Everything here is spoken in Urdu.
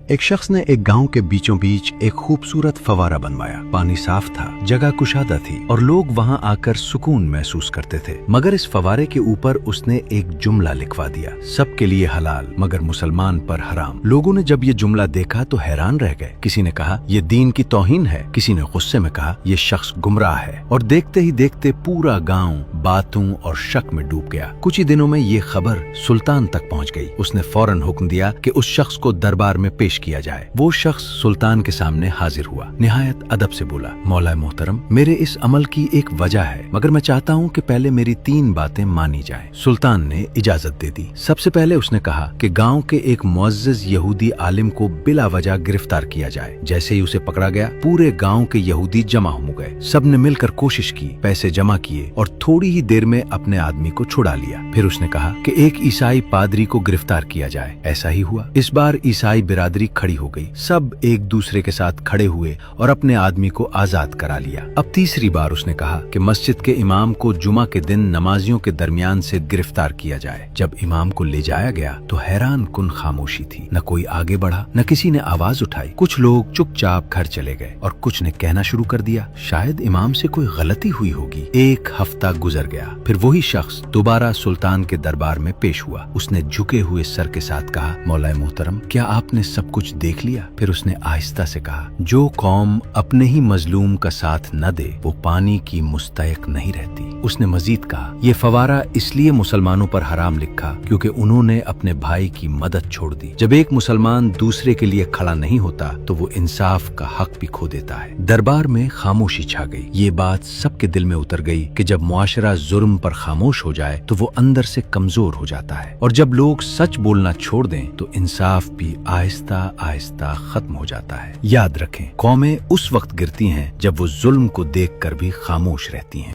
ایک شخص نے ایک گاؤں کے بیچوں بیچ ایک خوبصورت فوارہ بنوایا۔ پانی صاف تھا، جگہ کشادہ تھی اور لوگ وہاں آ کر سکون محسوس کرتے تھے۔ مگر اس فوارے کے اوپر اس نے ایک جملہ لکھوا دیا، سب کے لیے حلال مگر مسلمان پر حرام۔ لوگوں نے جب یہ جملہ دیکھا تو حیران رہ گئے۔ کسی نے کہا یہ دین کی توہین ہے، کسی نے غصے میں کہا یہ شخص گمراہ ہے، اور دیکھتے ہی دیکھتے پورا گاؤں باتوں اور شک میں ڈوب گیا۔ کچھ ہی دنوں میں یہ خبر سلطان تک پہنچ گئی۔ اس نے فوراً حکم دیا کہ اس شخص کو دربار میں پیش کیا جائے۔ وہ شخص سلطان کے سامنے حاضر ہوا، نہایت ادب سے بولا، مولا محترم، میرے اس عمل کی ایک وجہ ہے، مگر میں چاہتا ہوں کہ پہلے میری 3 باتیں مانی جائیں۔ سلطان نے اجازت دے دی۔ سب سے پہلے اس نے کہا کہ گاؤں کے ایک معزز یہودی عالم کو بلا وجہ گرفتار کیا جائے۔ جیسے ہی اسے پکڑا گیا، پورے گاؤں کے یہودی جمع ہو گئے۔ سب نے مل کر کوشش کی، پیسے جمع کیے اور تھوڑی ہی دیر میں اپنے آدمی کو چھڑا لیا۔ پھر اس نے کہا کہ ایک عیسائی پادری کو گرفتار کیا جائے۔ ایسا ہی ہوا۔ اس بار عیسائی برادری کھڑی ہو گئی، سب ایک دوسرے کے ساتھ کھڑے ہوئے اور اپنے آدمی کو آزاد کرا لیا۔ اب تیسری بار اس نے کہا کہ مسجد کے امام کو جمعہ کے دن نمازیوں کے درمیان سے گرفتار کیا جائے۔ جب امام کو لے جایا گیا تو حیران کن خاموشی تھی، نہ کوئی آگے بڑھا، نہ کسی نے آواز اٹھائی۔ کچھ لوگ چپ چاپ گھر چلے گئے اور کچھ نے کہنا شروع کر دیا، شاید امام سے کوئی غلطی ہوئی ہوگی۔ ایک ہفتہ گزر گیا، پھر وہی شخص دوبارہ سلطان کے دربار میں پیش ہوا۔ اس نے جھکے ہوئے سر کے ساتھ کہا، مولا محترم، کیا آپ نے سب کچھ دیکھ لیا؟ پھر اس نے آہستہ سے کہا، جو قوم اپنے ہی مظلوم کا ساتھ نہ دے وہ پانی کی مستحق نہیں رہتی۔ اس نے مزید کہا، یہ فوارہ اس لیے مسلمانوں پر حرام لکھا کیونکہ انہوں نے اپنے بھائی کی مدد چھوڑ دی۔ جب ایک مسلمان دوسرے کے لیے کھڑا نہیں ہوتا تو وہ انصاف کا حق بھی کھو دیتا ہے۔ دربار میں خاموشی چھا گئی۔ یہ بات سب کے دل میں اتر گئی کہ جب معاشرہ ظلم پر خاموش ہو جائے تو وہ اندر سے کمزور ہو جاتا ہے، اور جب لوگ سچ بولنا چھوڑ دیں تو انصاف بھی آہستہ آہستہ ختم ہو جاتا ہے۔ یاد رکھیں، قومیں اس وقت گرتی ہیں جب وہ ظلم کو دیکھ کر بھی خاموش رہتی ہیں۔